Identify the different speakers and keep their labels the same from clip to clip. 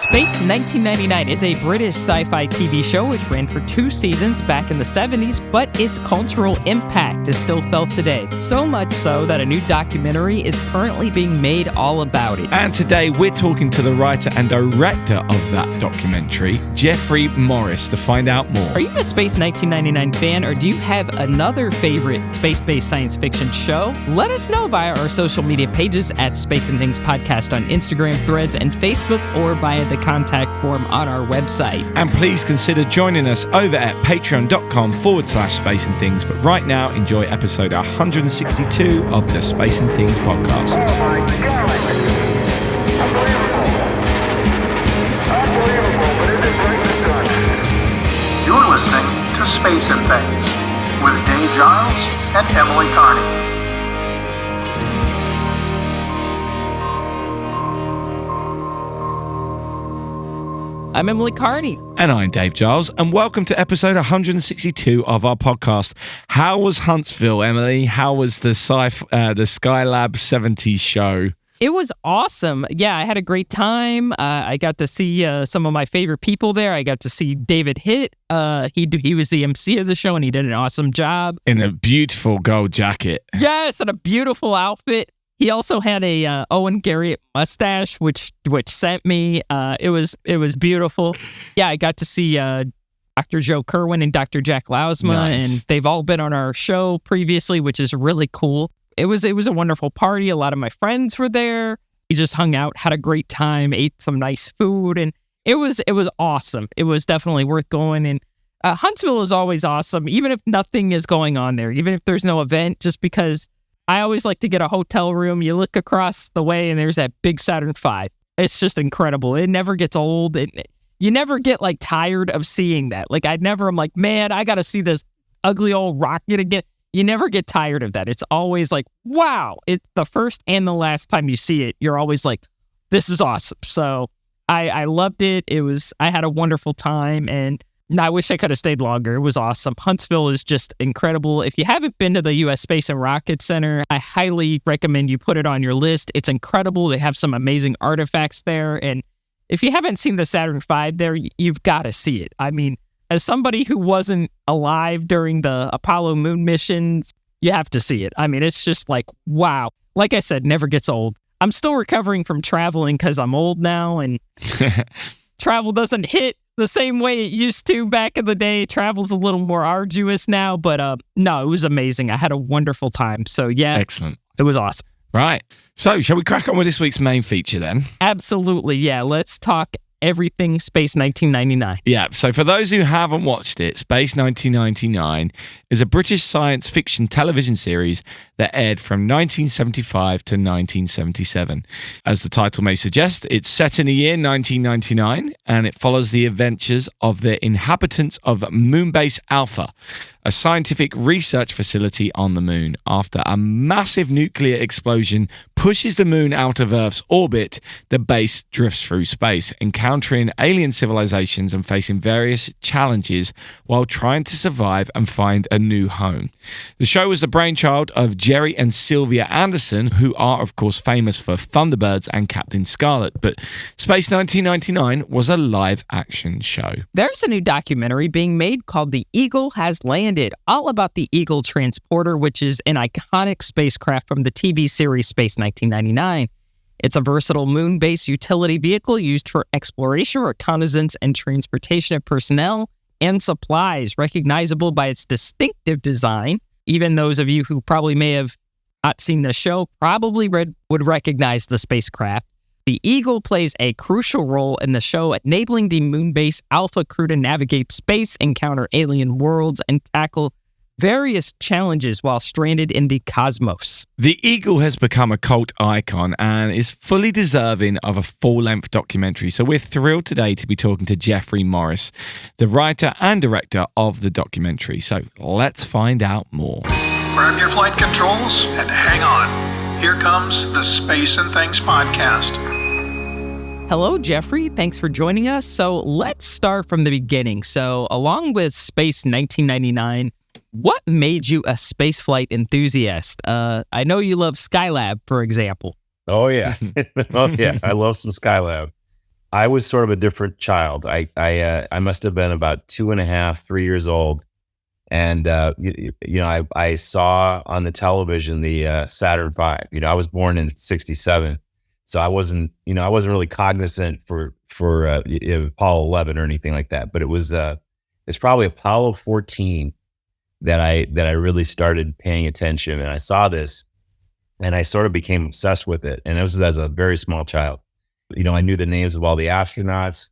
Speaker 1: Space 1999 is a British sci-fi TV show which ran for 2 seasons back in the 70s, but its cultural impact is still felt today. So much so that a new documentary is currently being made all about it.
Speaker 2: And today we're talking to the writer and director of that documentary, Jeffrey Morris, to find out more.
Speaker 1: Are you a Space 1999 fan, or do you have another favorite space-based science fiction show? Let us know via our social media pages at Space and Things Podcast on Instagram, Threads, and Facebook, or via the contact form on our website.
Speaker 2: And please consider joining us over at patreon.com/Space and Things. But right now, enjoy episode 162 of the Space and Things podcast.
Speaker 3: Oh my God. Unbelievable, but it is great done. You're listening to Space and Things with Dave Giles and Emily Carney.
Speaker 1: I'm Emily Carney.
Speaker 2: And I'm Dave Giles, and welcome to episode 162 of our podcast. How was Huntsville, Emily? How was the Skylab 70s show?
Speaker 1: It was awesome. Yeah, I had a great time. I got to see some of my favorite people there. I got to see David Hitt. He was the MC of the show, and he did an awesome job.
Speaker 2: In a beautiful gold jacket.
Speaker 1: Yes, and a beautiful outfit. He also had a Owen Garriott mustache, which sent me. It was beautiful. Yeah, I got to see Dr. Joe Kerwin and Dr. Jack Lausma,
Speaker 2: Nice.
Speaker 1: and they've all been on our show previously, which is really cool. It was a wonderful party. A lot of my friends were there. We just hung out, had a great time, ate some nice food, and it was awesome. It was definitely worth going. And Huntsville is always awesome, even if nothing is going on there, even if there's no event, just because I always like to get a hotel room. You look across the way and there's that big Saturn V. It's just incredible. It never gets old. You never get like tired of seeing that. Like I'm like, man, I got to see this ugly old rocket again. You never get tired of that. It's always like, wow. It's the first and the last time you see it. You're always like, this is awesome. So I loved it. I had a wonderful time, and I wish I could have stayed longer. It was awesome. Huntsville is just incredible. If you haven't been to the U.S. Space and Rocket Center, I highly recommend you put it on your list. It's incredible. They have some amazing artifacts there. And if you haven't seen the Saturn V there, you've got to see it. I mean, as somebody who wasn't alive during the Apollo moon missions, you have to see it. I mean, it's just like, wow. Like I said, never gets old. I'm still recovering from traveling because I'm old now, and travel doesn't hit the same way it used to back in the day. Travel's a little more arduous now, but no, it was amazing. I had a wonderful time. So yeah,
Speaker 2: Excellent.
Speaker 1: It was awesome.
Speaker 2: Right. So, shall we crack on with this week's main feature then?
Speaker 1: Absolutely. Yeah, let's talk everything Space 1999.
Speaker 2: Yeah, so for those who haven't watched it, Space 1999 is a British science fiction television series that aired from 1975 to 1977. As the title may suggest, it's set in the year 1999, and it follows the adventures of the inhabitants of Moonbase Alpha, a scientific research facility on the moon. After a massive nuclear explosion pushes the moon out of Earth's orbit, the base drifts through space, encountering alien civilizations and facing various challenges while trying to survive and find a new home. The show was the brainchild of Jerry and Sylvia Anderson, who are, of course, famous for Thunderbirds and Captain Scarlet, but Space 1999 was a live-action show.
Speaker 1: There's a new documentary being made called The Eagle Has Landed, all about the Eagle transporter, which is an iconic spacecraft from the TV series Space 1999. It's a versatile moon-based utility vehicle used for exploration, reconnaissance, and transportation of personnel and supplies, recognizable by its distinctive design. Even those of you who probably may have not seen the show probably would recognize the spacecraft. The Eagle plays a crucial role in the show, enabling the Moonbase Alpha crew to navigate space, encounter alien worlds, and tackle various challenges while stranded in the cosmos.
Speaker 2: The Eagle has become a cult icon and is fully deserving of a full-length documentary. So we're thrilled today to be talking to Jeffrey Morris, the writer and director of the documentary. So let's find out more.
Speaker 3: Grab your flight controls and hang on. Here comes the Space and Things podcast.
Speaker 1: Hello, Jeffrey. Thanks for joining us. So let's start from the beginning. So along with Space 1999, what made you a spaceflight enthusiast? I know you love Skylab, for example.
Speaker 4: Oh, yeah. Oh, yeah. I love some Skylab. I was sort of a different child. I must have been about 2.5, 3 years old. And, I saw on the television the Saturn V. I was born in 67. So I wasn't really cognizant for Apollo 11 or anything like that. But it's probably Apollo 14 that I really started paying attention. And I saw this and I sort of became obsessed with it. And it was as a very small child. I knew the names of all the astronauts.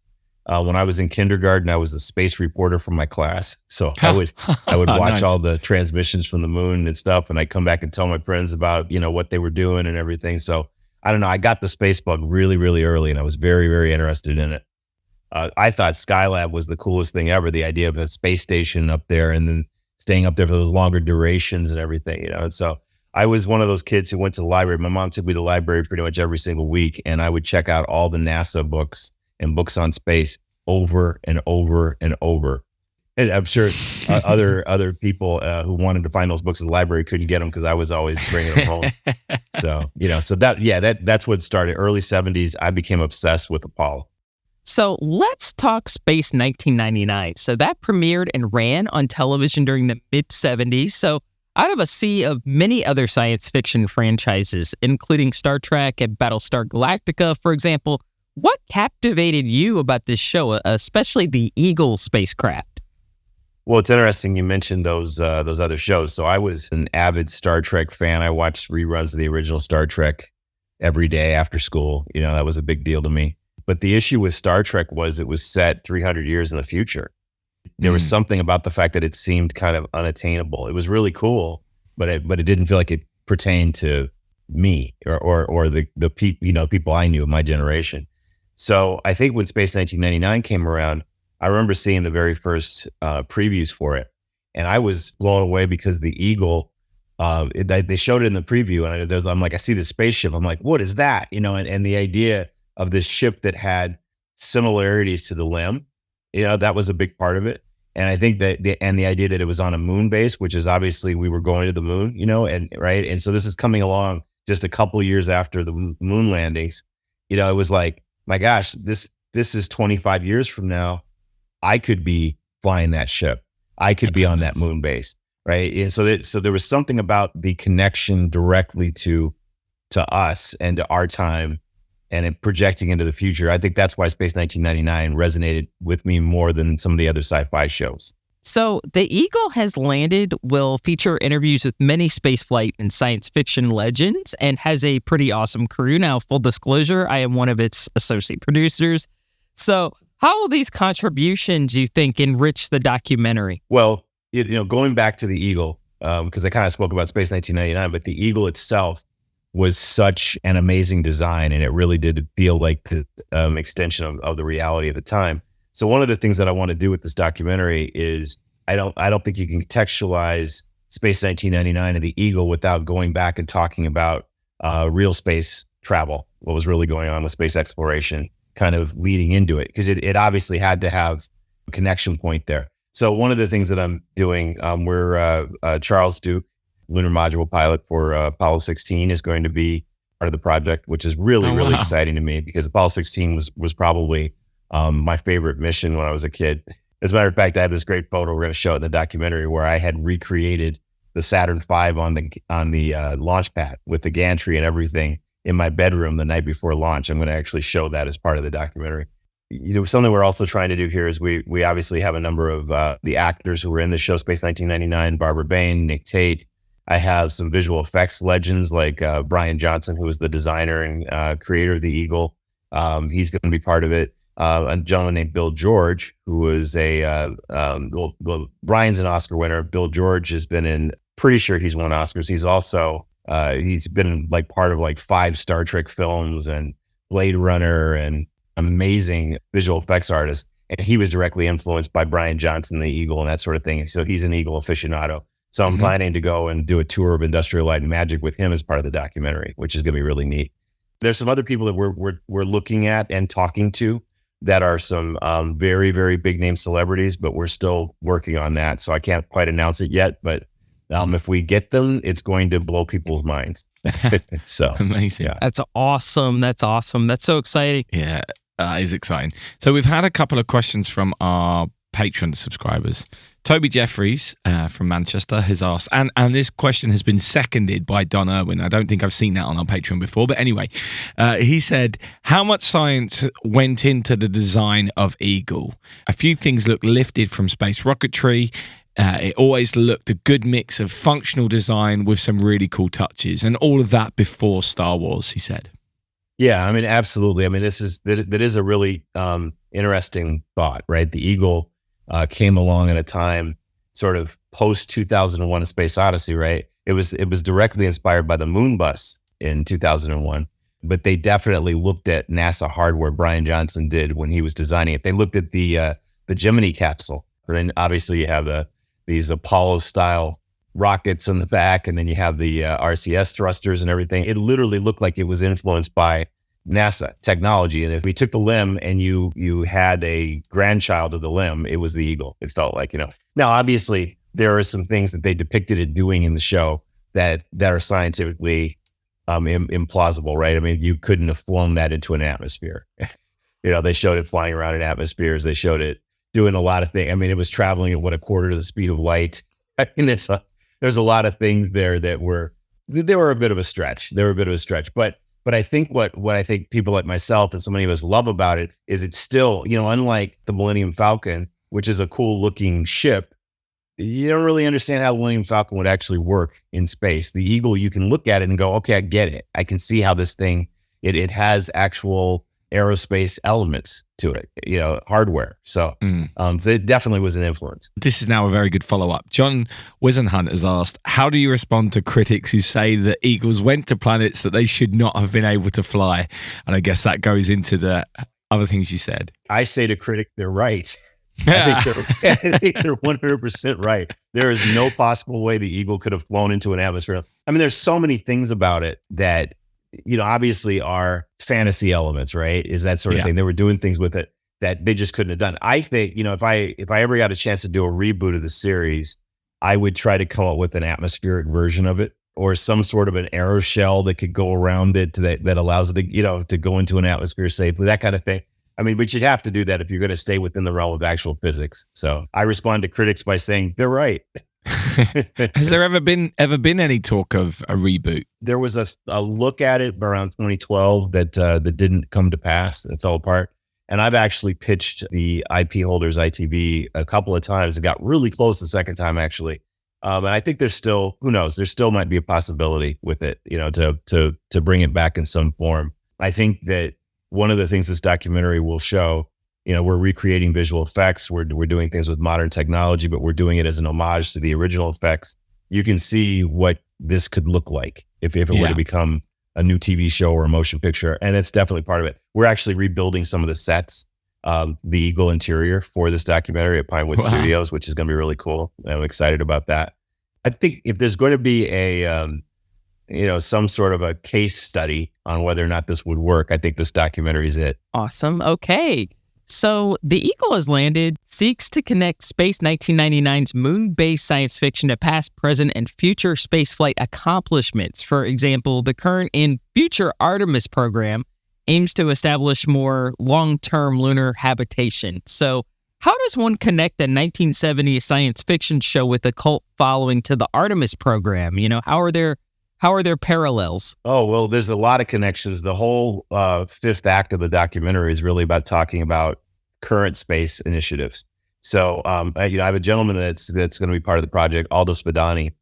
Speaker 4: When I was in kindergarten, I was the space reporter for my class. So I would watch
Speaker 2: Nice.
Speaker 4: all the transmissions from the moon and stuff. And I'd come back and tell my friends about, what they were doing and everything. So I don't know. I got the space bug really, really early and I was very, very interested in it. I thought Skylab was the coolest thing ever. The idea of a space station up there and then staying up there for those longer durations and everything, And so I was one of those kids who went to the library. My mom took me to the library pretty much every single week. And I would check out all the NASA books and books on space over and over and over. And I'm sure other people who wanted to find those books in the library couldn't get them because I was always bringing them home. So, that's what started. Early 70s, I became obsessed with Apollo.
Speaker 1: So let's talk Space 1999. So that premiered and ran on television during the mid-70s. So out of a sea of many other science fiction franchises, including Star Trek and Battlestar Galactica, for example, what captivated you about this show, especially the Eagle spacecraft?
Speaker 4: Well, it's interesting you mentioned those other shows. So I was an avid Star Trek fan. I watched reruns of the original Star Trek every day after school. That was a big deal to me. But the issue with Star Trek was it was set 300 years in the future. There was something about the fact that it seemed kind of unattainable. It was really cool, but it didn't feel like it pertained to me or the people I knew of my generation. So I think when Space 1999 came around, I remember seeing the very first previews for it. And I was blown away because the Eagle, they showed it in the preview. And I'm like, I see the spaceship. I'm like, what is that? And the idea of this ship that had similarities to the LEM, that was a big part of it. And I think that the idea that it was on a moon base, which is obviously we were going to the moon, and right. And so this is coming along just a couple years after the moon landings. It was like, my gosh, this is 25 years from now. I could be flying that ship. I could be on that moon base, right? And so there was something about the connection directly to us and to our time, and it projecting into the future. I think that's why Space 1999 resonated with me more than some of the other sci-fi shows.
Speaker 1: So The Eagle Has Landed will feature interviews with many spaceflight and science fiction legends and has a pretty awesome crew. Now, full disclosure, I am one of its associate producers. So how will these contributions, you think, enrich the documentary?
Speaker 4: Well, going back to the Eagle, because I kind of spoke about Space 1999, but the Eagle itself was such an amazing design, and it really did feel like the extension of the reality of the time. So one of the things that I want to do with this documentary is I don't think you can contextualize Space 1999 and the Eagle without going back and talking about real space travel, what was really going on with space exploration, kind of leading into it, because it obviously had to have a connection point there. So one of the things that I'm doing, we're Charles Duke, lunar module pilot for Apollo 16, is going to be part of the project, which is really exciting to me, because Apollo 16 was probably my favorite mission when I was a kid. As a matter of fact, I have this great photo we're going to show it in the documentary where I had recreated the Saturn V on the launch pad with the gantry and everything in my bedroom the night before launch. I'm going to actually show that as part of the documentary. Something we're also trying to do here is we obviously have a number of the actors who were in the show Space 1999, Barbara Bain, Nick Tate. I have some visual effects legends like Brian Johnson, who was the designer and creator of the Eagle. He's going to be part of it. A gentleman named Bill George, who was Brian's an Oscar winner. Bill George has been pretty sure he's won Oscars. He's also, he's been like part of like 5 Star Trek films and Blade Runner, and amazing visual effects artist. And he was directly influenced by Brian Johnson, the Eagle, and that sort of thing. So he's an Eagle aficionado. So I'm planning to go and do a tour of Industrial Light and Magic with him as part of the documentary, which is going to be really neat. There's some other people that we're looking at and talking to that are some very, very big name celebrities, but we're still working on that. So I can't quite announce it yet, but if we get them, it's going to blow people's minds. So
Speaker 2: amazing.
Speaker 4: Yeah.
Speaker 1: That's awesome. That's awesome. That's so exciting.
Speaker 2: Yeah. Is exciting. So we've had a couple of questions from our Patreon subscribers. Toby Jeffries from Manchester has asked, and this question has been seconded by Don Irwin. I don't think I've seen that on our Patreon before, but anyway, he said, how much science went into the design of Eagle? A few things look lifted from space rocketry. It always looked a good mix of functional design with some really cool touches, and all of that before Star Wars, he said.
Speaker 4: Yeah, I mean, absolutely. I mean, that is a really interesting thought, right? The Eagle came along at a time sort of post 2001: A Space Odyssey, right? It was directly inspired by the moon bus in 2001, but they definitely looked at NASA hardware. Brian Johnson did when he was designing it. They looked at the Gemini capsule, and obviously you have these Apollo style rockets in the back, and then you have the RCS thrusters and everything. It literally looked like it was influenced by NASA technology. And if we took the limb and you had a grandchild of the limb, it was the Eagle. It felt like, Now, obviously, there are some things that they depicted it doing in the show that are scientifically implausible, right? I mean, you couldn't have flown that into an atmosphere. They showed it flying around in atmospheres. They showed it doing a lot of things. I mean, it was traveling at a quarter to the speed of light. I mean, there's a lot of things there that were a bit of a stretch. But I think what I think people like myself and so many of us love about it is it's still, unlike the Millennium Falcon, which is a cool looking ship, you don't really understand how the Millennium Falcon would actually work in space. The Eagle, you can look at it and go, okay, I get it. I can see how this thing, it has actual aerospace elements to it, hardware. So it definitely was an influence.
Speaker 2: This is now a very good follow-up. John Wisenhunt has asked, how do you respond to critics who say that Eagles went to planets that they should not have been able to fly? And I guess that goes into the other things you said.
Speaker 4: I say to critics, they're right. I think they're 100% right. There is no possible way the Eagle could have flown into an atmosphere. I mean, there's so many things about it that obviously are fantasy elements, right? Is that sort of thing. They were doing things with it that they just couldn't have done. I think, if I ever got a chance to do a reboot of the series, I would try to come up with an atmospheric version of it or some sort of an aeroshell that could go around it that allows it to, to go into an atmosphere safely, that kind of thing. I mean, but you'd have to do that if you're going to stay within the realm of actual physics. So I respond to critics by saying they're right.
Speaker 2: Has there ever been any talk of a reboot?
Speaker 4: There was a look at it around 2012 that didn't come to pass. It fell apart. And I've actually pitched the IP holders ITV a couple of times. It got really close the second time, actually. And I think there's still, who knows, there still might be a possibility with it, to bring it back in some form. I think that one of the things this documentary will show, we're recreating visual effects. We're doing things with modern technology, but we're doing it as an homage to the original effects. You can see what this could look like if it were to become a new TV show or a motion picture. And it's definitely part of it. We're actually rebuilding some of the sets, the Eagle interior for this documentary at Pinewood Studios, which is going to be really cool. I'm excited about that. I think if there's going to be some sort of a case study on whether or not this would work, I think this documentary is it.
Speaker 1: Awesome. Okay. So the Eagle has landed, seeks to connect Space 1999's moon-based science fiction to past, present, and future spaceflight accomplishments. For example, the current and future Artemis program aims to establish more long-term lunar habitation. So how does one connect a 1970s science fiction show with a cult following to the Artemis program? How are there parallels? Oh, well,
Speaker 4: there's a lot of connections. The whole fifth act of the documentary is really about talking about current space initiatives. So, I have a gentleman that's going to be part of the project, Aldo Spadani,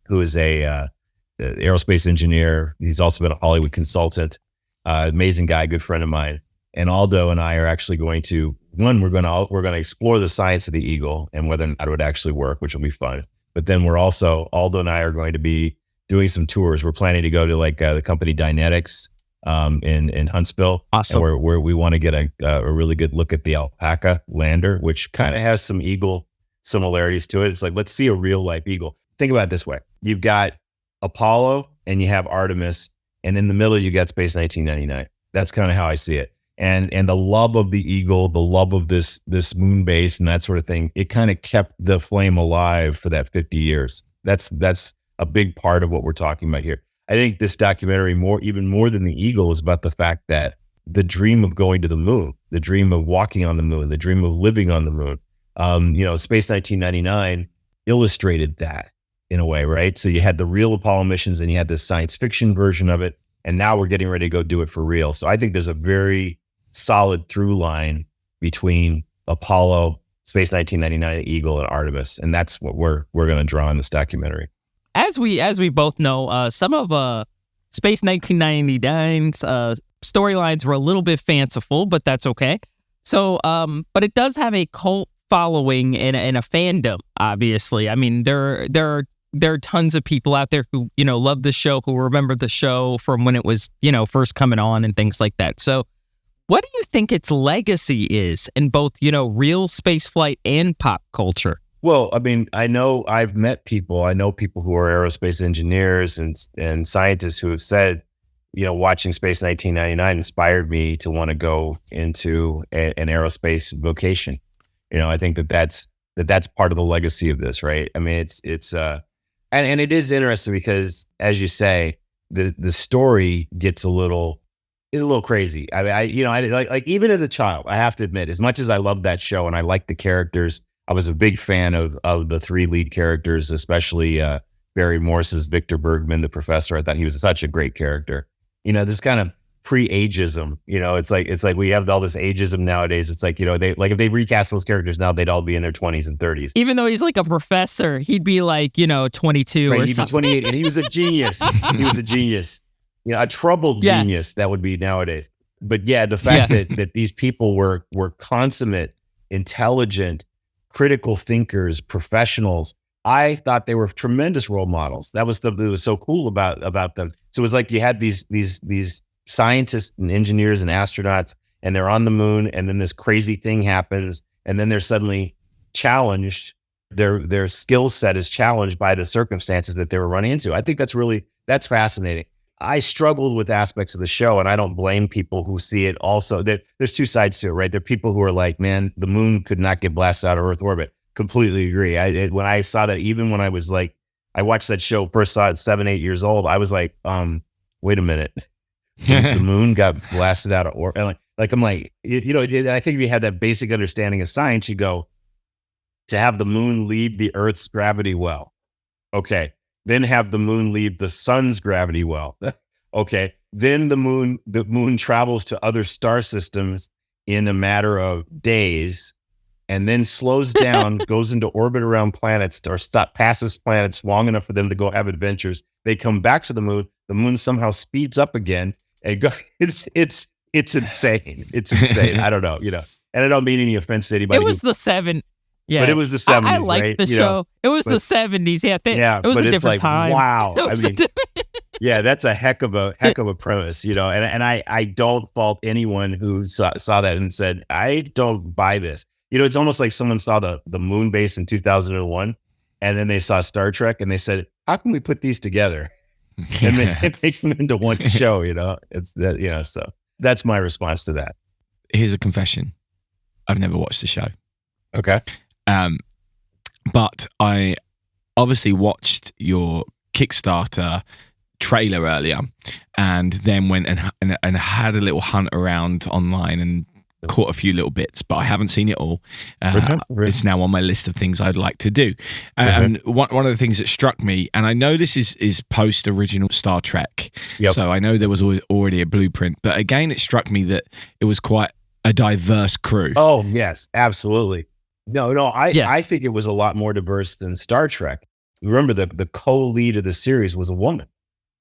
Speaker 4: who is a aerospace engineer. He's also been a Hollywood consultant, amazing guy, good friend of mine. And Aldo and I are actually going to, we're going to explore the science of the Eagle and whether or not it would actually work, which will be fun. But then Aldo and I are going to be doing some tours. We're planning to go to the company Dynetics in Huntsville.
Speaker 1: Awesome.
Speaker 4: And where we want to get a really good look at the Alpaca lander, which kind of has some Eagle similarities to it. It's like, let's see a real life Eagle. Think about it this way. You've got Apollo and you have Artemis, and in the middle you got Space 1999. That's kind of how I see it. And the love of the Eagle, the love of this moon base and that sort of thing, it kind of kept the flame alive for that 50 years. That's a big part of what we're talking about here. I think this documentary, even more than the Eagle, is about the fact that the dream of going to the moon, the dream of walking on the moon, the dream of living on the moon. Space 1999 illustrated that in a way, right? So you had the real Apollo missions and you had this science fiction version of it. And now we're getting ready to go do it for real. So I think there's a very solid through line between Apollo, Space 1999, Eagle, and Artemis. And that's what we're going to draw in this documentary.
Speaker 1: As we both know, some of Space 1999's storylines were a little bit fanciful, but that's okay. So, but it does have a cult following and a fandom, obviously. I mean, there are tons of people out there who, love the show, who remember the show from when it was, first coming on and things like that. So what do you think its legacy is in both, real spaceflight and pop culture?
Speaker 4: Well, I mean, I know people who are aerospace engineers and scientists who have said, watching Space 1999 inspired me to want to go into an aerospace vocation. I think that's part of the legacy of this, right? I mean, and it is interesting because, as you say, the story gets a little crazy. I like even as a child, I have to admit, as much as I loved that show and I liked the characters, I was a big fan of the three lead characters, especially Barry Morse's Victor Bergman, the professor. I thought he was such a great character. This kind of pre-ageism. It's like we have all this ageism nowadays. It's like, if they recast those characters now, they'd all be in their 20s and 30s.
Speaker 1: Even though he's like a professor, he'd be like, 22
Speaker 4: right,
Speaker 1: or
Speaker 4: he'd
Speaker 1: something.
Speaker 4: Be 28, and he was a genius. He was a genius. A troubled genius that would be nowadays. But yeah, the fact that these people were consummate, intelligent, critical thinkers, professionals. I thought they were tremendous role models. That was so cool about them. So it was like you had these scientists and engineers and astronauts, and they're on the moon, and then this crazy thing happens, and then they're suddenly challenged. Their skill set is challenged by the circumstances that they were running into. I think that's fascinating. I struggled with aspects of the show, and I don't blame people who see it also. There's two sides to it, right? There are people who are like, man, the moon could not get blasted out of Earth orbit. Completely agree. When I saw that, even when I was like, I watched that show, first saw it 7, 8 years old, I was like, wait a minute. The moon got blasted out of orbit. And I'm like, I think if you had that basic understanding of science, you go, to have the moon leave the Earth's gravity well. Okay. Then have the moon leave the sun's gravity well. Okay. Then the moon travels to other star systems in a matter of days, and then slows down, goes into orbit around planets, or passes planets long enough for them to go have adventures. They come back to the moon. The moon somehow speeds up again, and it's insane. It's insane. I don't know, and I don't mean any offense to anybody.
Speaker 1: It was the 70s. Yeah,
Speaker 4: but it was the 70s.
Speaker 1: I liked
Speaker 4: right?
Speaker 1: the show. It was the 70s. Yeah, it was a different time.
Speaker 4: Wow. Yeah, that's a heck of a premise, and I don't fault anyone who saw that and said, I don't buy this. It's almost like someone saw the moon base in 2001, and then they saw Star Trek, and they said, how can we put these together and make them into one show? It's that, so that's my response to that.
Speaker 2: Here's a confession. I've never watched the show.
Speaker 4: Okay.
Speaker 2: But I obviously watched your Kickstarter trailer earlier, and then went and had a little hunt around online and caught a few little bits, but I haven't seen it all. It's now on my list of things I'd like to do. And one of the things that struck me, and I know this is post original Star Trek, so I know there was already a blueprint, but again, it struck me that it was quite a diverse crew.
Speaker 4: Oh yes, absolutely. No, I think it was a lot more diverse than Star Trek. Remember, the co-lead of the series was a woman.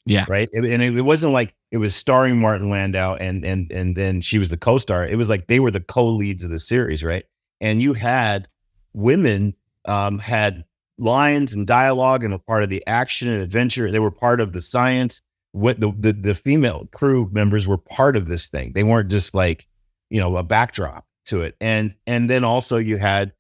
Speaker 2: Yeah.
Speaker 4: Right. And it wasn't like it was starring Martin Landau and then she was the co-star. It was like they were the co-leads of the series. Right. And you had women had lines and dialogue and a part of the action and adventure. They were part of the science. What the female crew members were part of this thing. They weren't just like, a backdrop to it. And then also you had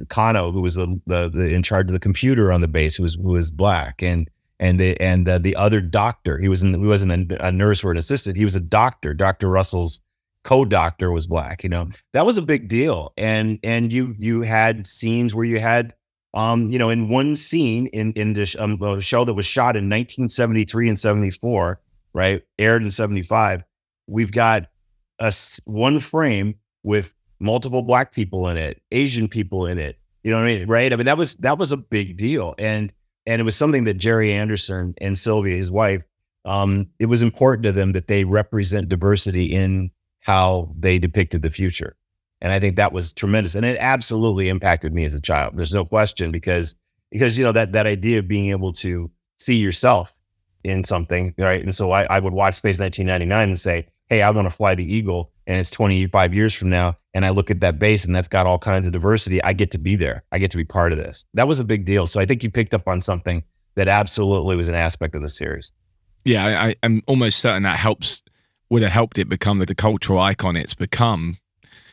Speaker 4: Kano, who was the in charge of the computer on the base, who was black, and the other doctor. He wasn't a nurse or an assistant. He was a doctor. Dr. Russell's co-doctor was black. That was a big deal. And you had scenes where you had in one scene in this a show that was shot in 1973 and 74, right, aired in 75. We've got one frame with multiple Black people in it, Asian people in it. You know what I mean? Right. I mean, that was a big deal. And it was something that Jerry Anderson and Sylvia, his wife, it was important to them that they represent diversity in how they depicted the future. And I think that was tremendous. And it absolutely impacted me as a child. There's no question, because that idea of being able to see yourself in something, right? And so I would watch Space 1999 and say, hey, I'm going to fly the Eagle, and it's 25 years from now, and I look at that base and that's got all kinds of diversity. I get to be there. I get to be part of this. That was a big deal. So I think you picked up on something that absolutely was an aspect of the series.
Speaker 2: Yeah, I'm almost certain that would have helped it become the cultural icon it's become,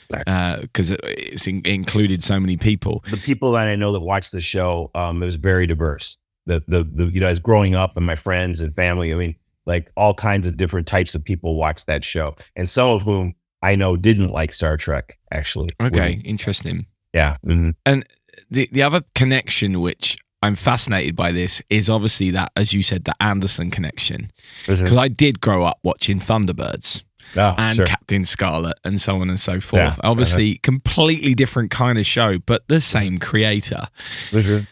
Speaker 2: because it's included so many people. The
Speaker 4: people that I know that watched the show, it was very diverse. As growing up and my friends and family, I mean, like all kinds of different types of people watched that show, and some of whom I know didn't like Star Trek, actually.
Speaker 2: Okay, interesting.
Speaker 4: Yeah. Mm-hmm.
Speaker 2: And the other connection, which I'm fascinated by this, is obviously that, as you said, the Anderson connection. Because I did grow up watching Thunderbirds and Captain Scarlet and so on and so forth. Yeah. Obviously, completely different kind of show, but the same creator. Mm-hmm.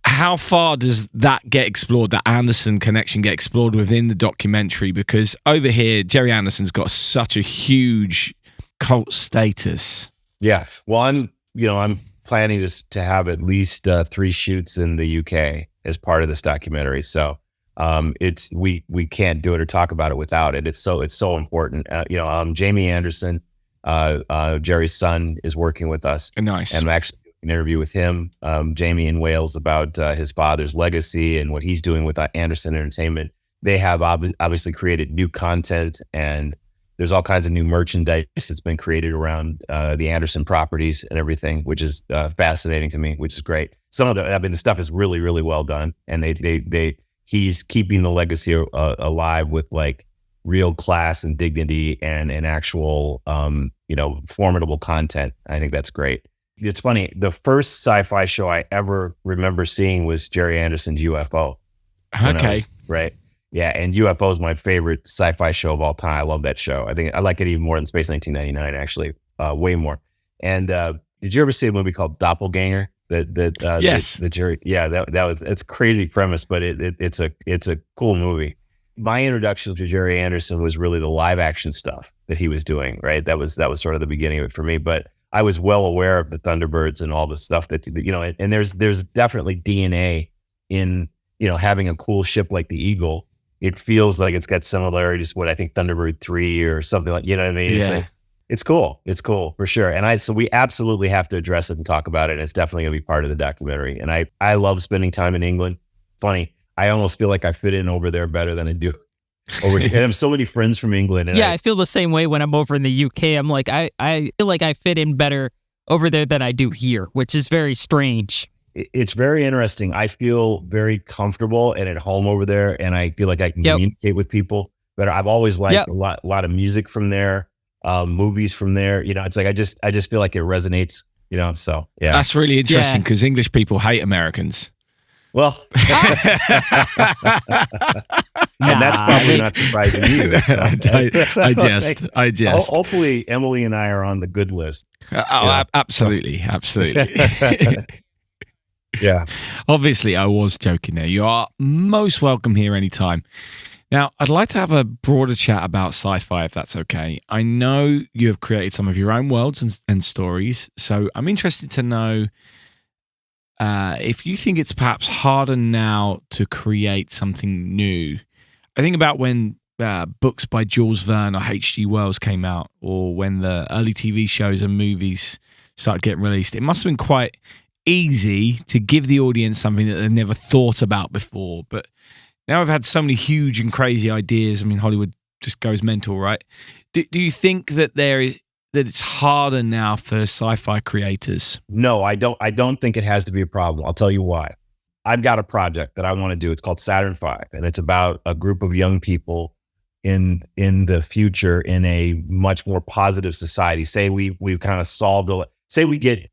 Speaker 2: How far does that get explored, the Anderson connection get explored within the documentary? Because over here, Jerry Anderson's got such a huge cult status.
Speaker 4: Yes. Well, I'm planning to have at least 3 shoots in the UK as part of this documentary. So we can't do it or talk about it without it. It's so important. Jamie Anderson, Jerry's son, is working with us.
Speaker 2: Nice.
Speaker 4: And I'm actually doing an interview with him, Jamie in Wales, about his father's legacy and what he's doing with Anderson Entertainment. They have obviously created new content, and there's all kinds of new merchandise that's been created around the Anderson properties and everything, which is fascinating to me, which is great. Some of the stuff is really, really well done, and he's keeping the legacy alive with like real class and dignity and actual formidable content. I think that's great. It's funny. The first sci-fi show I ever remember seeing was Jerry Anderson's UFO.
Speaker 2: Okay.
Speaker 4: Right. Yeah, and UFO is my favorite sci-fi show of all time. I love that show. I think I like it even more than Space 1999, actually, way more. And did you ever see a movie called Doppelganger?
Speaker 2: Yes.
Speaker 4: The Jerry. Yeah, it's a crazy premise, but it's a cool movie. My introduction to Jerry Anderson was really the live action stuff that he was doing. Right, that was sort of the beginning of it for me. But I was well aware of the Thunderbirds and all the stuff that and there's definitely DNA in having a cool ship like the Eagle. It feels like it's got similarities to what I think Thunderbird 3 or something like, you know what I mean?
Speaker 2: Yeah.
Speaker 4: It's cool. It's cool for sure. And so we absolutely have to address it and talk about it. And it's definitely going to be part of the documentary. And I love spending time in England. Funny, I almost feel like I fit in over there better than I do over here. I have so many friends from England. And
Speaker 1: I feel the same way when I'm over in the UK. I'm like, I feel like I fit in better over there than I do here, which is very strange.
Speaker 4: It's very interesting. I feel very comfortable and at home over there, and I feel like I can communicate with people better. I've always liked a lot of music from there, movies from there. It's like I just feel like it resonates. So yeah,
Speaker 2: that's really interesting because English people hate Americans.
Speaker 4: Well, and that's probably not surprising either. So.
Speaker 2: I jest.
Speaker 4: Hopefully, Emily and I are on the good list.
Speaker 2: Absolutely.
Speaker 4: Yeah.
Speaker 2: Obviously, I was joking there. You are most welcome here anytime. Now, I'd like to have a broader chat about sci-fi, if that's okay. I know you have created some of your own worlds and stories, so I'm interested to know if you think it's perhaps harder now to create something new. I think about when books by Jules Verne or H.G. Wells came out, or when the early TV shows and movies started getting released. It must have been quite easy to give the audience something that they never thought about before, but now we've had so many huge and crazy ideas. I mean, Hollywood just goes mental, right? Do you think that it's harder now for sci-fi creators?
Speaker 4: No, I don't think it has to be a problem. I'll tell you why. I've got a project that I want to do. It's called Saturn V, and it's about a group of young people in the future in a much more positive society. Say we've kind of solved say we get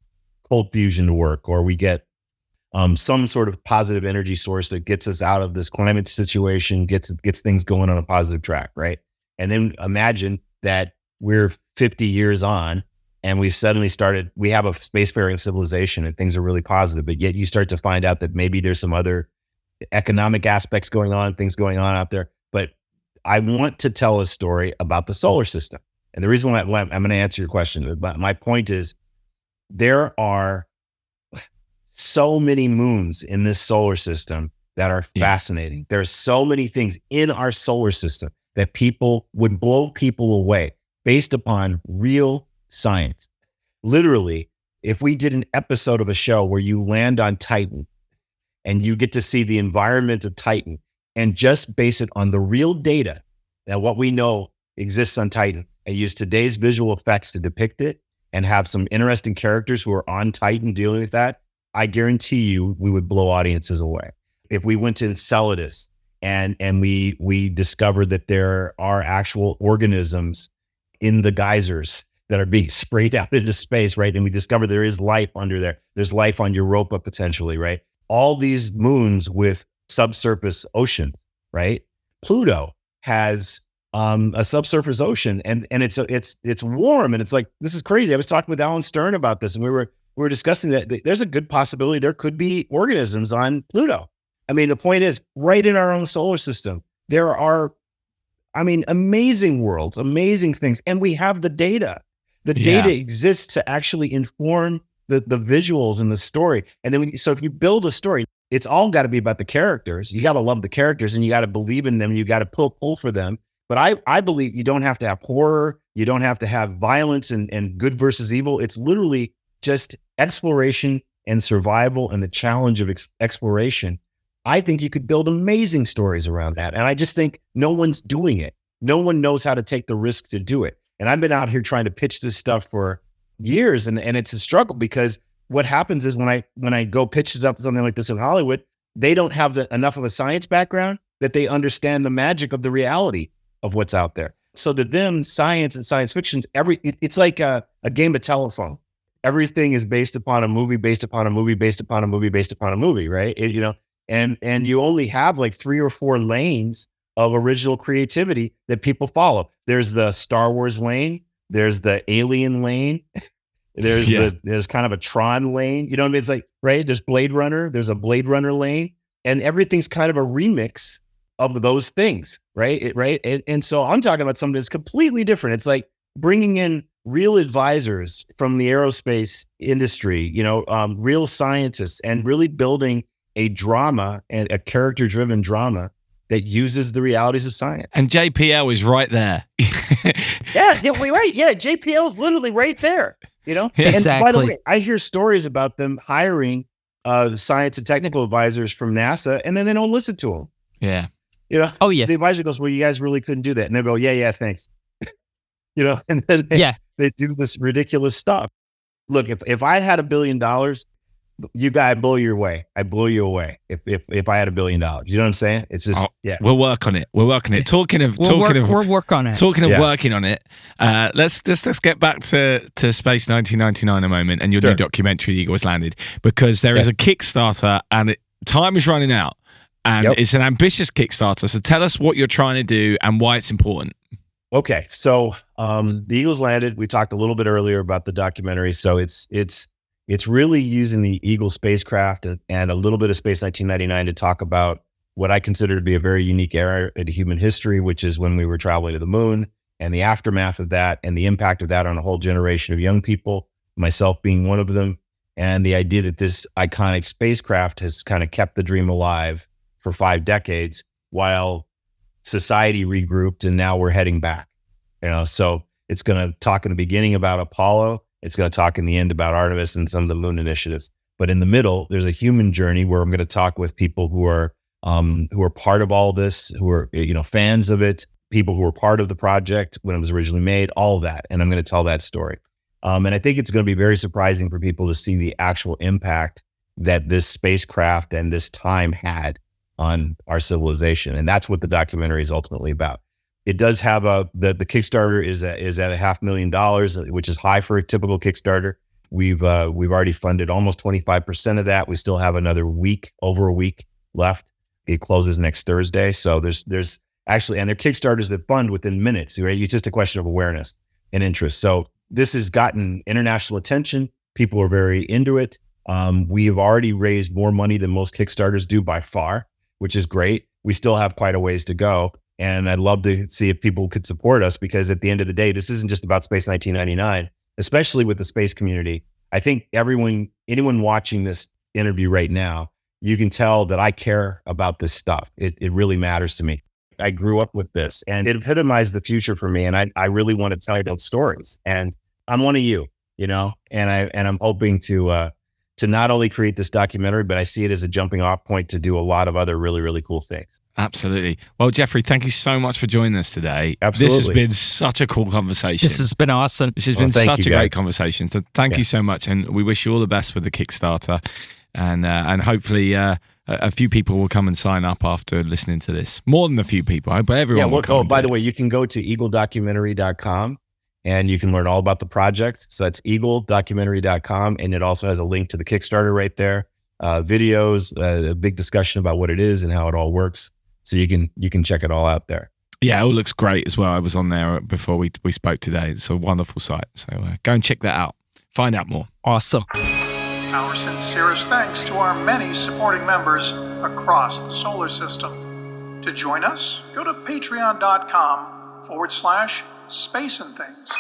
Speaker 4: cold fusion to work, or we get some sort of positive energy source that gets us out of this climate situation, gets things going on a positive track, right? And then imagine that we're 50 years on and we've suddenly we have a spacefaring civilization and things are really positive, but yet you start to find out that maybe there's some other economic aspects going on, things going on out there. But I want to tell a story about the solar system. And the reason why I'm going to answer your question, but my point is there are so many moons in this solar system that are fascinating. There's so many things in our solar system that people would blow people away based upon real science. Literally, if we did an episode of a show where you land on Titan and you get to see the environment of Titan and just base it on the real data that what we know exists on Titan and use today's visual effects to depict it and have some interesting characters who are on Titan dealing with that, I guarantee you we would blow audiences away. If we went to Celestis and we discovered that there are actual organisms in the geysers that are being sprayed out into space, right? And we discover there is life under there. There's life on Europa potentially, right? All these moons with subsurface oceans, right? Pluto has a subsurface ocean and it's warm and it's like, this is crazy. I was talking with Alan Stern about this and we were discussing that there's a good possibility there could be organisms on Pluto. I mean, the point is right in our own solar system, there are, amazing worlds, amazing things. And we have the data. The data exists to actually inform the visuals and the story. And then so if you build a story, it's all got to be about the characters. You got to love the characters and you got to believe in them. You got to pull for them. But I believe you don't have to have horror. You don't have to have violence and good versus evil. It's literally just exploration and survival and the challenge of exploration. I think you could build amazing stories around that. And I just think no one's doing it. No one knows how to take the risk to do it. And I've been out here trying to pitch this stuff for years and it's a struggle because what happens is when I go pitch something like this in Hollywood, they don't have enough of a science background that they understand the magic of the reality of what's out there. So to them, science and science fiction, it's like a game of telephone. Everything is based upon a movie, based upon a movie, based upon a movie, based upon a movie, right? And you only have like 3 or 4 lanes of original creativity that people follow. There's the Star Wars lane, there's the Alien lane, there's kind of a Tron lane. You know what I mean? It's like, right? There's Blade Runner, there's a Blade Runner lane, and everything's kind of a remix of those things, right? And so I'm talking about something that's completely different. It's like bringing in real advisors from the aerospace industry, real scientists, and really building a drama and a character-driven drama that uses the realities of science.
Speaker 2: And JPL is right there.
Speaker 4: Yeah, right. Yeah, JPL is literally right there.
Speaker 1: Exactly.
Speaker 4: And by the way, I hear stories about them hiring science and technical advisors from NASA, and then they don't listen to them.
Speaker 2: Yeah.
Speaker 1: Oh yeah.
Speaker 4: The advisor goes, "Well, you guys really couldn't do that," and they'll go, "Yeah, thanks." And then they do this ridiculous stuff. Look, if I had $1 billion, you guys blow you away. I blow you away. If I had $1 billion, you know what I'm saying? It's just
Speaker 2: We'll work on it. We'll work on it.
Speaker 1: We'll work on it.
Speaker 2: Talking of working on it, let's get back to Space 1999 a moment and your new documentary, The Eagle Has Landed, because there is a Kickstarter and time is running out, and it's an ambitious Kickstarter. So tell us what you're trying to do and why it's important.
Speaker 4: Okay, so The Eagle's Landed. We talked a little bit earlier about the documentary. So it's really using the Eagle spacecraft and a little bit of Space 1999 to talk about what I consider to be a very unique era in human history, which is when we were traveling to the moon and the aftermath of that and the impact of that on a whole generation of young people, myself being one of them, and the idea that this iconic spacecraft has kind of kept the dream alive for 5 decades while society regrouped and now we're heading back. So it's going to talk in the beginning about Apollo. It's going to talk in the end about Artemis and some of the moon initiatives. But in the middle, there's a human journey where I'm going to talk with people who are part of all this, who are fans of it, people who were part of the project when it was originally made, all of that. And I'm going to tell that story. And I think it's going to be very surprising for people to see the actual impact that this spacecraft and this time had on our civilization. And that's what the documentary is ultimately about. It does have the Kickstarter is at $500,000, which is high for a typical Kickstarter. We've already funded almost 25% of that. We still have another over a week left. It closes next Thursday. So there's actually, and they're Kickstarters that fund within minutes, right? It's just a question of awareness. and interest. So this has gotten international attention. People are very into it. We have already raised more money than most Kickstarters do by far, which is great. We still have quite a ways to go. And I'd love to see if people could support us, because at the end of the day, this isn't just about Space 1999, especially with the space community. I think anyone watching this interview right now, you can tell that I care about this stuff. It really matters to me. I grew up with this, and it epitomized the future for me. And I really want to tell those stories. And I'm one of you, and I'm hoping to not only create this documentary, but I see it as a jumping off point to do a lot of other really, really cool things.
Speaker 2: Absolutely. Well, Jeffrey, thank you so much for joining us today.
Speaker 4: Absolutely.
Speaker 2: This has been such a cool conversation.
Speaker 1: This has been awesome.
Speaker 2: This has been such a
Speaker 4: guys.
Speaker 2: great conversation. So thank you so much. And we wish you all the best with the Kickstarter. And hopefully a few people will come and sign up after listening to this. More than a few people, but everyone will come.
Speaker 4: By the way, you can go to eagledocumentary.com and you can learn all about the project. So that's eagledocumentary.com. And it also has a link to the Kickstarter right there. Videos, a big discussion about what it is and how it all works. So you can check it all out there.
Speaker 2: Yeah, it all looks great as well. I was on there before we spoke today. It's a wonderful site. So go and check that out. Find out more.
Speaker 1: Awesome.
Speaker 3: Our sincerest thanks to our many supporting members across the solar system. To join us, go to patreon.com/Space and Things.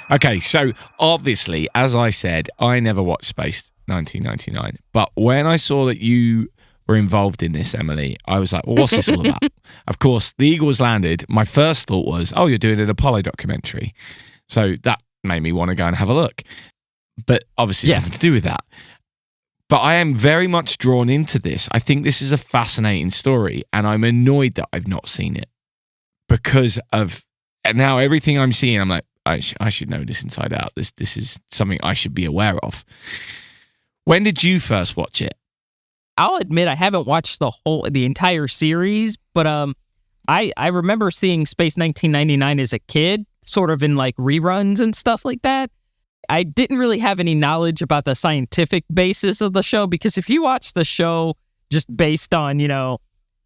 Speaker 2: Okay, so obviously, as I said, I never watched Space 1999. But when I saw that you were involved in this, Emily, I was like, well, what's this all about? Of course, the Eagles landed. My first thought was, oh, you're doing an Apollo documentary. So that made me want to go and have a look. But obviously, it's nothing to do with that. But I am very much drawn into this. I think this is a fascinating story, and I'm annoyed that I've not seen it because of, and now everything I'm seeing, I'm like, I should know this inside out. This is something I should be aware of. When did you first watch it?
Speaker 1: I'll admit I haven't watched the entire series, but I remember seeing Space 1999 as a kid, sort of in like reruns and stuff like that. I didn't really have any knowledge about the scientific basis of the show, because if you watch the show just based on, the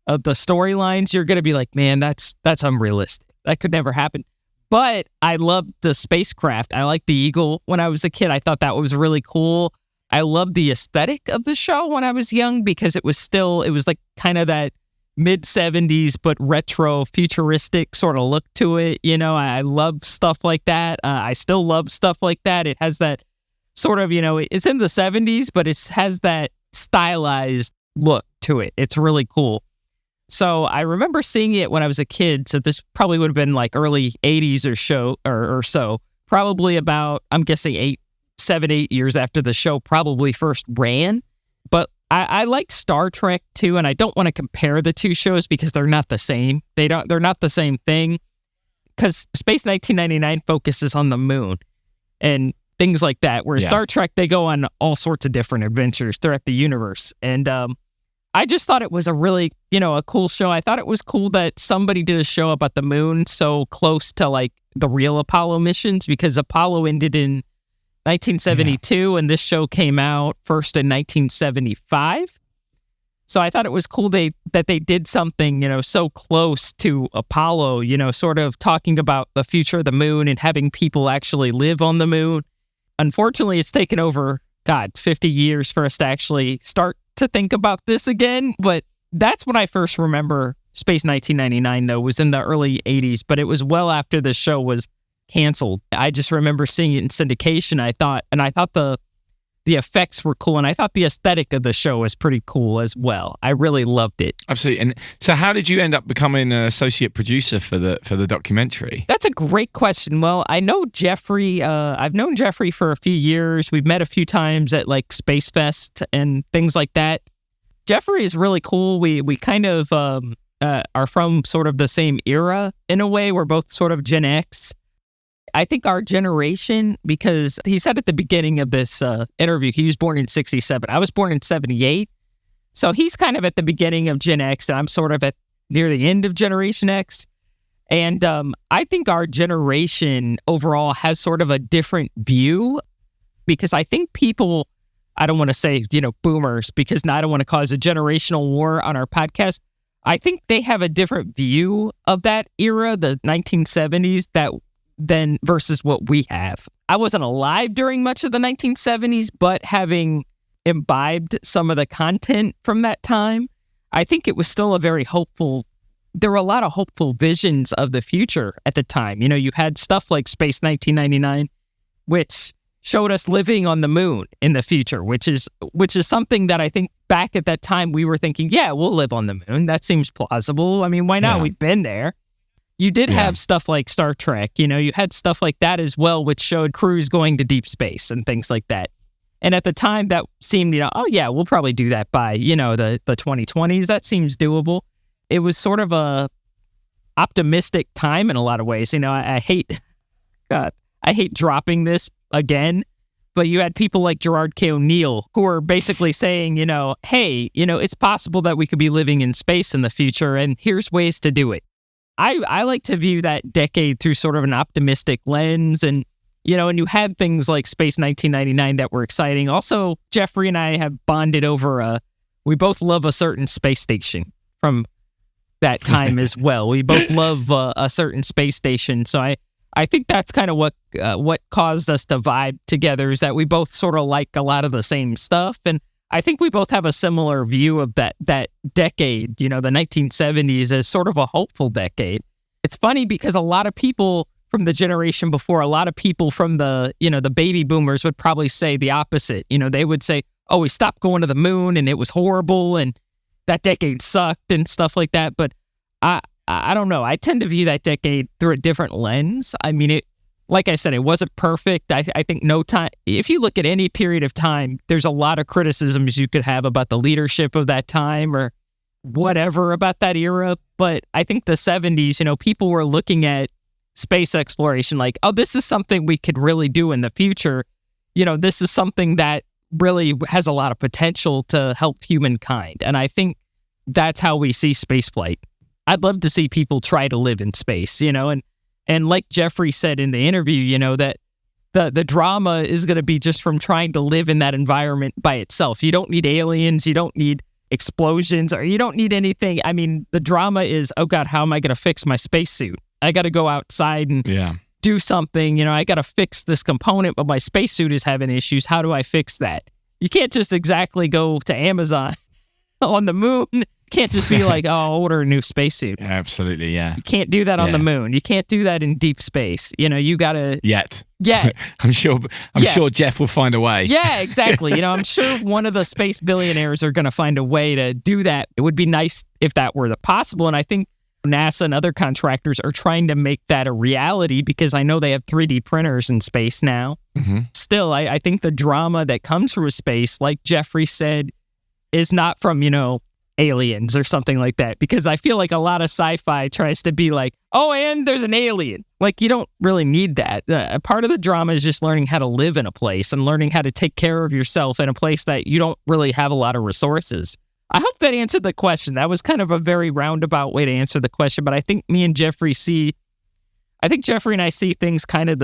Speaker 1: storylines, you're going to be like, man, that's unrealistic. That could never happen. But I loved the spacecraft. I liked the Eagle when I was a kid. I thought that was really cool. I loved the aesthetic of the show when I was young, because it was like kind of that mid-70s but retro futuristic sort of look to it. I love stuff like that. I still love stuff like that. It has that sort of, it's in the 70s, but it has that stylized look to it. It's really cool. So I remember seeing it when I was a kid. So this probably would have been like early 80s or so, probably about, I'm guessing 7-8 years after the show probably first ran. But I like Star Trek too, and I don't want to compare the two shows because they're not the same. They're not the same thing, because Space 1999 focuses on the moon and things like that, whereas Star Trek, they go on all sorts of different adventures throughout the universe. And I just thought it was a really, a cool show. I thought it was cool that somebody did a show about the moon so close to like the real Apollo missions, because Apollo ended in 1972, and this show came out first in 1975. So I thought it was cool that they did something, so close to Apollo, sort of talking about the future of the moon and having people actually live on the moon. Unfortunately, it's taken over, 50 years for us to actually start to think about this again. But that's when I first remember Space 1999, though, was in the early 80s, but it was well after the show was canceled. I just remember seeing it in syndication. I thought the effects were cool, and I thought the aesthetic of the show was pretty cool as well. I really loved it.
Speaker 2: Absolutely. And so how did you end up becoming an associate producer for the documentary?
Speaker 1: That's a great question. Well, I know Jeffrey. I've known Jeffrey for a few years. We've met a few times at like Space Fest and things like that. Jeffrey is really cool. We kind of are from sort of the same era in a way. We're both sort of Gen X. I think our generation, because he said at the beginning of this interview, he was born in 67. I was born in 78. So he's kind of at the beginning of Gen X, and I'm sort of at near the end of Generation X. And I think our generation overall has sort of a different view, because I think people, I don't want to say, boomers, because I don't want to cause a generational war on our podcast. I think they have a different view of that era, the 1970s, that than versus what we have. I wasn't alive during much of the 1970s, but having imbibed some of the content from that time, I think it was still a very hopeful. There were a lot of hopeful visions of the future at the time. You know, you had stuff like Space 1999, which showed us living on the moon in the future, which is something that I think back at that time we were thinking, yeah, we'll live on the moon. That seems plausible. I mean, why not?
Speaker 2: Yeah.
Speaker 1: We've been there. You did have stuff like Star Trek, you know, you had stuff like that as well, which showed crews going to deep space and things like that. And at the time that seemed, you know, oh yeah, we'll probably do that by, you know, the 2020s. That seems doable. It was sort of a optimistic time in a lot of ways. You know, I hate dropping this again, but you had people like Gerard K. O'Neill who were basically saying, you know, hey, you know, it's possible that we could be living in space in the future, and here's ways to do it. I like to view that decade through sort of an optimistic lens, and, you know, and you had things like Space 1999 that were exciting. Also, Jeffrey and I have bonded over we both love a certain space station from that time as well. We both love a certain space station. So I think that's kind of what caused us to vibe together, is that we both sort of like a lot of the same stuff. And I think we both have a similar view of that decade, you know, the 1970s, as sort of a hopeful decade. It's funny because a lot of people from the generation before, a lot of people from the, you know, the baby boomers would probably say the opposite. You know, they would say, oh, we stopped going to the moon and it was horrible and that decade sucked and stuff like that. But I don't know. I tend to view that decade through a different lens. I mean, like I said, it wasn't perfect. I think no time, if you look at any period of time, there's a lot of criticisms you could have about the leadership of that time or whatever about that era. But I think the 70s, you know, people were looking at space exploration like, oh, this is something we could really do in the future. You know, this is something that really has a lot of potential to help humankind. And I think that's how we see spaceflight. I'd love to see people try to live in space, you know, and like Jeffrey said in the interview, you know, that the drama is going to be just from trying to live in that environment by itself. You don't need aliens, you don't need explosions, or you don't need anything. I mean, the drama is, oh God, how am I going to fix my spacesuit? I got to go outside and do something, you know, I got to fix this component, but my spacesuit is having issues. How do I fix that? You can't just exactly go to Amazon on the moon. Can't just be like, oh, I'll order a new spacesuit.
Speaker 2: Absolutely, yeah.
Speaker 1: You can't do that on the moon. You can't do that in deep space. You know, you gotta
Speaker 2: yet.
Speaker 1: Yeah.
Speaker 2: I'm sure Jeff will find a way.
Speaker 1: Yeah, exactly. You know, I'm sure one of the space billionaires are going to find a way to do that. It would be nice if that were possible. And I think NASA and other contractors are trying to make that a reality, because I know they have 3D printers in space now. Mm-hmm. Still, I think the drama that comes from space, like Jeffrey said, is not from, you know, aliens or something like that, because I feel like a lot of sci-fi tries to be like, oh, and there's an alien. Like, you don't really need that. Part of the drama is just learning how to live in a place and learning how to take care of yourself in a place that you don't really have a lot of resources. I hope that answered the question. That was kind of a very roundabout way to answer the question, but I think Jeffrey and I see things kind of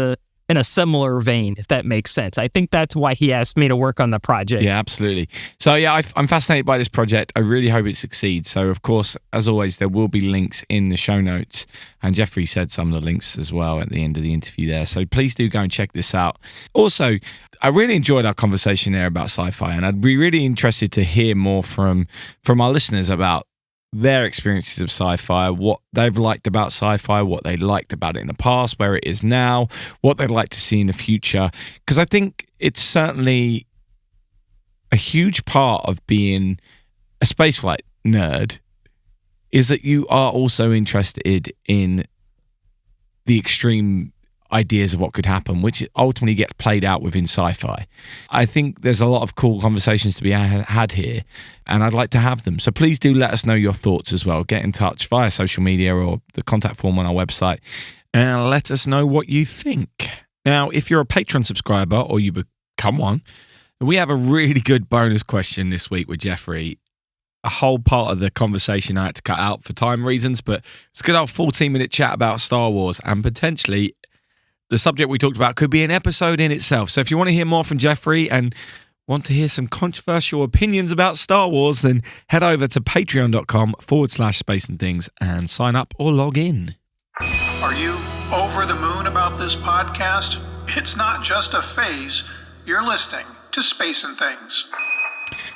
Speaker 1: in a similar vein, if that makes sense. I think that's why he asked me to work on the project.
Speaker 2: Yeah, absolutely. So yeah, I'm fascinated by this project. I really hope it succeeds. So of course, as always, there will be links in the show notes. And Jeffrey said some of the links as well at the end of the interview there. So please do go and check this out. Also, I really enjoyed our conversation there about sci-fi, and I'd be really interested to hear more from our listeners about their experiences of sci-fi, what they've liked about sci-fi, what they liked about it in the past, where it is now, what they'd like to see in the future. Because I think it's certainly a huge part of being a spaceflight nerd is that you are also interested in the extreme ideas of what could happen, which ultimately gets played out within sci-fi. I think there's a lot of cool conversations to be had here, and I'd like to have them. So please do let us know your thoughts as well. Get in touch via social media or the contact form on our website, and let us know what you think. Now, if you're a Patreon subscriber or you become one, we have a really good bonus question this week with Jeffrey. A whole part of the conversation I had to cut out for time reasons, but it's a good old 14-minute chat about Star Wars, and potentially the subject we talked about could be an episode in itself. So if you want to hear more from Jeffrey and want to hear some controversial opinions about Star Wars, then head over to patreon.com/space and things and sign up or log in.
Speaker 3: Are you over the moon about this this podcast, it's not just a phase. You're listening to Space and Things.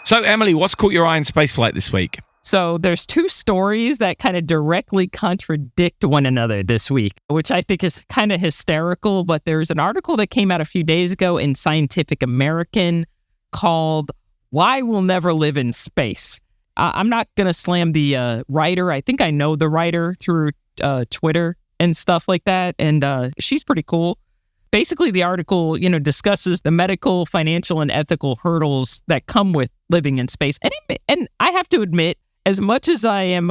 Speaker 2: So, Emily, what's caught your eye in spaceflight this week?
Speaker 1: So there's two stories that kind of directly contradict one another this week, which I think is kind of hysterical. But there's an article that came out a few days ago in Scientific American called "Why We'll Never Live in Space." I'm not going to slam the writer. I think I know the writer through Twitter and stuff like that. And she's pretty cool. Basically, the article, discusses the medical, financial, and ethical hurdles that come with living in space. And I have to admit, as much as I am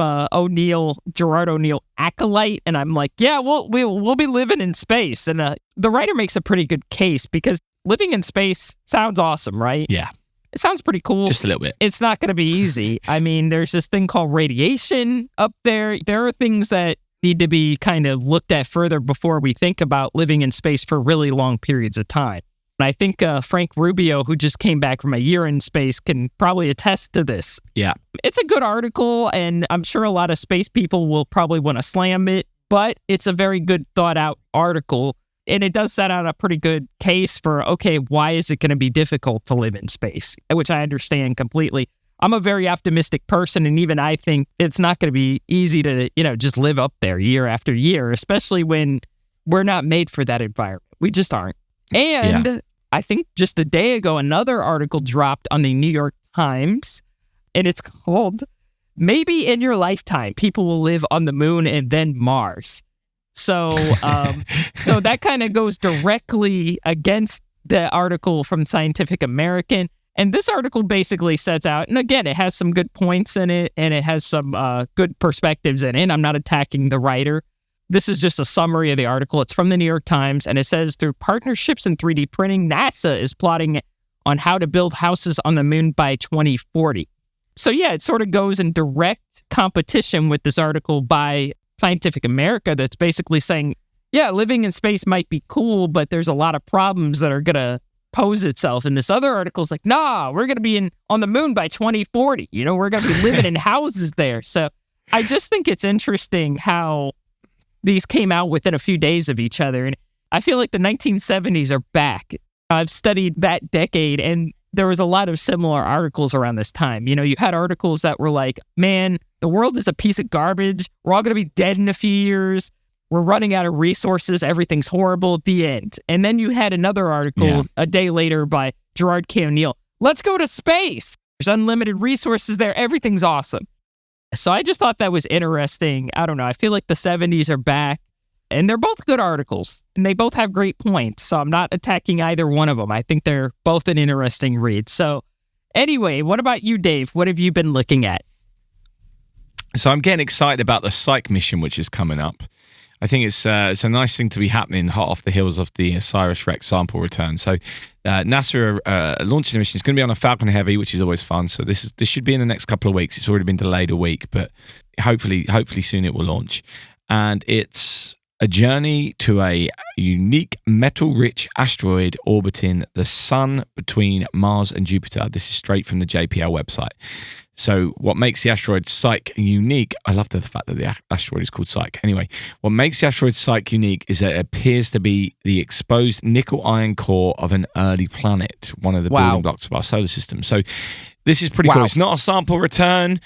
Speaker 1: Gerard O'Neill acolyte, and I'm like, yeah, we'll be living in space. And the writer makes a pretty good case because living in space sounds awesome, right?
Speaker 2: Yeah.
Speaker 1: It sounds pretty cool.
Speaker 2: Just a little bit.
Speaker 1: It's not going to be easy. I mean, there's this thing called radiation up there. There are things that need to be kind of looked at further before we think about living in space for really long periods of time. And I think Frank Rubio, who just came back from a year in space, can probably attest to this.
Speaker 2: Yeah.
Speaker 1: It's a good article, and I'm sure a lot of space people will probably want to slam it, but it's a very good thought out article. And it does set out a pretty good case for, okay, why is it going to be difficult to live in space? Which I understand completely. I'm a very optimistic person, and even I think it's not going to be easy to, just live up there year after year, especially when we're not made for that environment. We just aren't. And I think just a day ago, another article dropped on the New York Times, and it's called, "Maybe in Your Lifetime, People Will Live on the Moon and Then Mars." So so that kind of goes directly against the article from Scientific American. And this article basically sets out, and again, it has some good points in it, and it has some good perspectives in it. I'm not attacking the writer. This is just a summary of the article. It's from the New York Times, and it says, through partnerships in 3D printing, NASA is plotting on how to build houses on the moon by 2040. So yeah, it sort of goes in direct competition with this article by Scientific America that's basically saying, yeah, living in space might be cool, but there's a lot of problems that are going to pose itself. And this other article's like, nah, we're going to be on the moon by 2040. We're going to be living in houses there. So I just think it's interesting how these came out within a few days of each other. And I feel like the 1970s are back. I've studied that decade, and there was a lot of similar articles around this time. You had articles that were like, man, the world is a piece of garbage. We're all going to be dead in a few years. We're running out of resources. Everything's horrible at the end. And then you had another article a day later by Gerard K. O'Neill. Let's go to space. There's unlimited resources there. Everything's awesome. So I just thought that was interesting. I don't know. I feel like the 70s are back, and they're both good articles, and they both have great points. So I'm not attacking either one of them. I think they're both an interesting read. So anyway, what about you, Dave? What have you been looking at?
Speaker 2: So I'm getting excited about the Psyche mission, which is coming up. I think it's a nice thing to be happening hot off the heels of the OSIRIS-REx sample return. So NASA are launching the mission. It's going to be on a Falcon Heavy, which is always fun. So this should be in the next couple of weeks. It's already been delayed a week, but hopefully soon it will launch. And it's a journey to a unique metal-rich asteroid orbiting the sun between Mars and Jupiter. This is straight from the JPL website. So what makes the asteroid Psyche unique, I love the fact that the asteroid is called Psyche. Anyway, what makes the asteroid Psyche unique is that it appears to be the exposed nickel-iron core of an early planet, one of the building blocks of our solar system. So this is pretty cool. It's not a sample return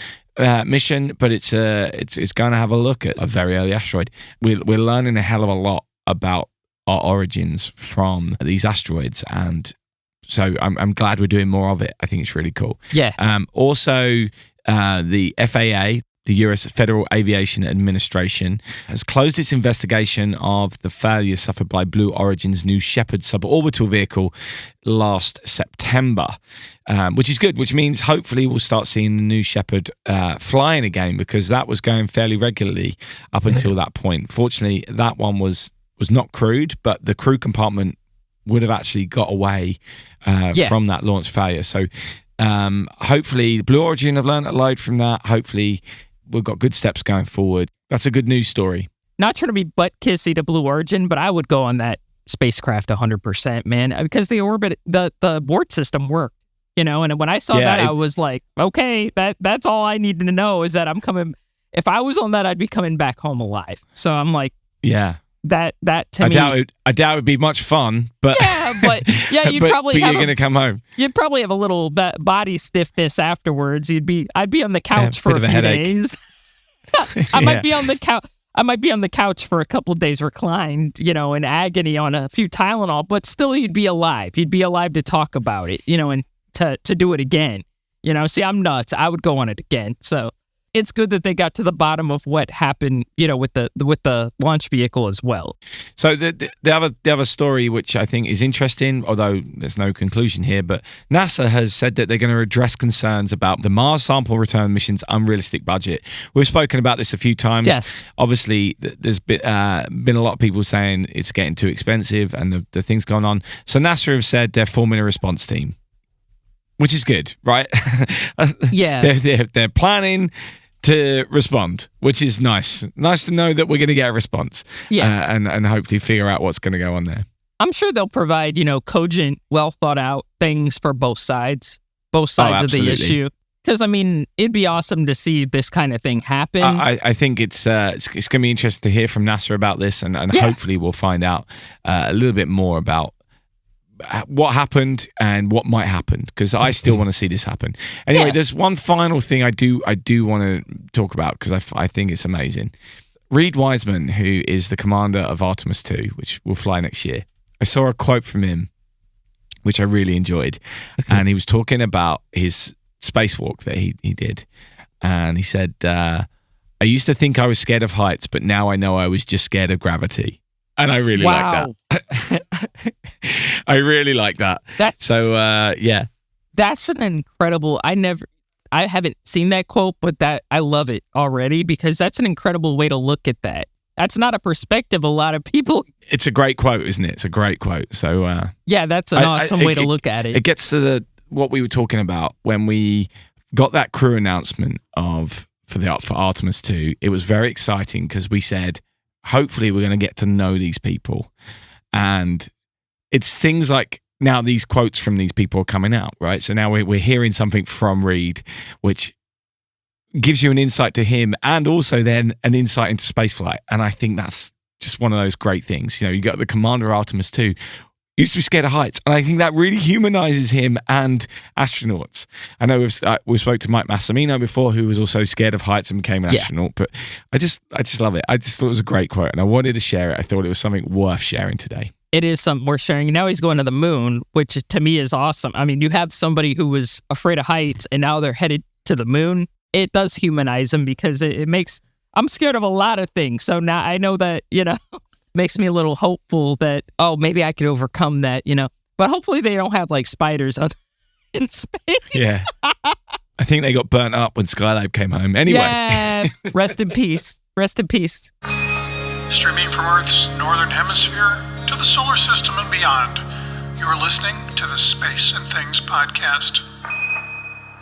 Speaker 2: mission, but it's going to have a look at a very early asteroid. We're learning a hell of a lot about our origins from these asteroids, and so I'm glad we're doing more of it. I think it's really cool.
Speaker 1: Yeah.
Speaker 2: Also, the FAA, the US Federal Aviation Administration, has closed its investigation of the failure suffered by Blue Origin's New Shepard suborbital vehicle last September, which is good, which means hopefully we'll start seeing the New Shepard flying again, because that was going fairly regularly up until that point. Fortunately, that one was not crewed, but the crew compartment would have actually got away from that launch failure. So hopefully Blue Origin have learned a load from that. Hopefully we've got good steps going forward. That's a good news story.
Speaker 1: Not trying to be butt-kissy to Blue Origin, but I would go on that spacecraft 100%, man, because the orbit, the abort system worked, and when I saw that, I was like, okay, that's all I needed to know is that I'm coming. If I was on that, I'd be coming back home alive. So I'm like, That to
Speaker 2: I
Speaker 1: me,
Speaker 2: doubt it would be much fun, but
Speaker 1: you'd probably
Speaker 2: but
Speaker 1: have
Speaker 2: you're going to come home.
Speaker 1: You'd probably have a little body stiffness afterwards. I'd be on the couch for a few days. I might be on the couch. I might be on the couch for a couple of days reclined, in agony on a few Tylenol, but still you'd be alive. You'd be alive to talk about it, and to do it again. See, I'm nuts. I would go on it again. So it's good that they got to the bottom of what happened, with the launch vehicle as well.
Speaker 2: So the other story, which I think is interesting, although there's no conclusion here, but NASA has said that they're going to address concerns about the Mars sample return mission's unrealistic budget. We've spoken about this a few times.
Speaker 1: Yes.
Speaker 2: Obviously, there's been a lot of people saying it's getting too expensive and the things going on. So NASA have said they're forming a response team, which is good, right?
Speaker 1: Yeah.
Speaker 2: They're planning to respond, which is nice. Nice to know that we're going to get a response.
Speaker 1: Yeah.
Speaker 2: And hopefully figure out what's going to go on there.
Speaker 1: I'm sure they'll provide, cogent, well thought out things for both sides of the issue. Because, it'd be awesome to see this kind of thing happen.
Speaker 2: I think it's going to be interesting to hear from NASA about this, and hopefully we'll find out a little bit more about what happened and what might happen, because I still want to see this happen. Anyway, there's one final thing I do want to talk about, because I think it's amazing. Reed Wiseman, who is the commander of Artemis 2, which will fly next year, I saw a quote from him which I really enjoyed, and he was talking about his spacewalk that he did, and he said, I used to think I was scared of heights, but now I know I was just scared of gravity. And I really like that. I really like that. That's an
Speaker 1: incredible. I haven't seen that quote, but I love it already, because that's an incredible way to look at that. That's not a perspective a lot of people.
Speaker 2: It's a great quote, isn't it? It's a great quote. So
Speaker 1: that's an awesome way to look at it.
Speaker 2: It gets to what we were talking about when we got that crew announcement for Artemis 2. It was very exciting, because we said, hopefully we're going to get to know these people. And it's things like, now these quotes from these people are coming out, right? So now we're hearing something from Reed, which gives you an insight to him, and also then an insight into spaceflight. And I think that's just one of those great things. You got the commander of Artemis 2, used to be scared of heights, and I think that really humanizes him and astronauts. I know we spoke to Mike Massimino before, who was also scared of heights and became an astronaut, but I just love it. I just thought it was a great quote, and I wanted to share it. I thought it was something worth sharing today.
Speaker 1: It is something worth sharing. Now he's going to the moon, which to me is awesome. You have somebody who was afraid of heights, and now they're headed to the moon. It does humanize him, because it makes, I'm scared of a lot of things. So now I know that, makes me a little hopeful that, maybe I could overcome that, But hopefully they don't have like spiders in space.
Speaker 2: Yeah. I think they got burnt up when Skylab came home. Anyway.
Speaker 1: Yeah. Rest in peace. Rest in peace.
Speaker 3: Streaming from Earth's northern hemisphere to the solar system and beyond, you're listening to the Space and Things podcast.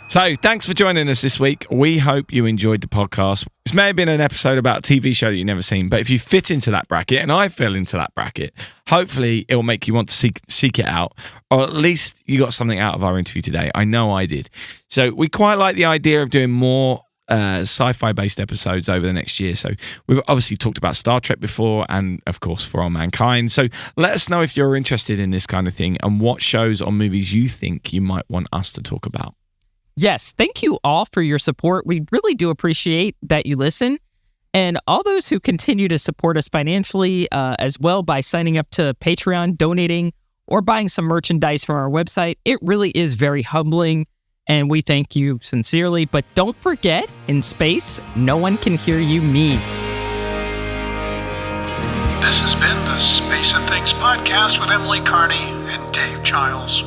Speaker 2: So, thanks for joining us this week. We hope you enjoyed the podcast. This may have been an episode about a TV show that you've never seen, but if you fit into that bracket, and I fell into that bracket, hopefully it'll make you want to seek it out, or at least you got something out of our interview today. I know I did. So, we quite like the idea of doing more sci-fi based episodes over the next year. So we've obviously talked about Star Trek before, and of course For All Mankind. So let us know if you're interested in this kind of thing, and what shows or movies you think you might want us to talk about.
Speaker 1: Yes, thank you all for your support. We really do appreciate that you listen, and all those who continue to support us financially as well by signing up to Patreon, donating, or buying some merchandise from our website. It really is very humbling, and we thank you sincerely. But don't forget, in space, no one can hear you mean.
Speaker 3: This has been the Space and Things podcast with Emily Carney and Dave Giles.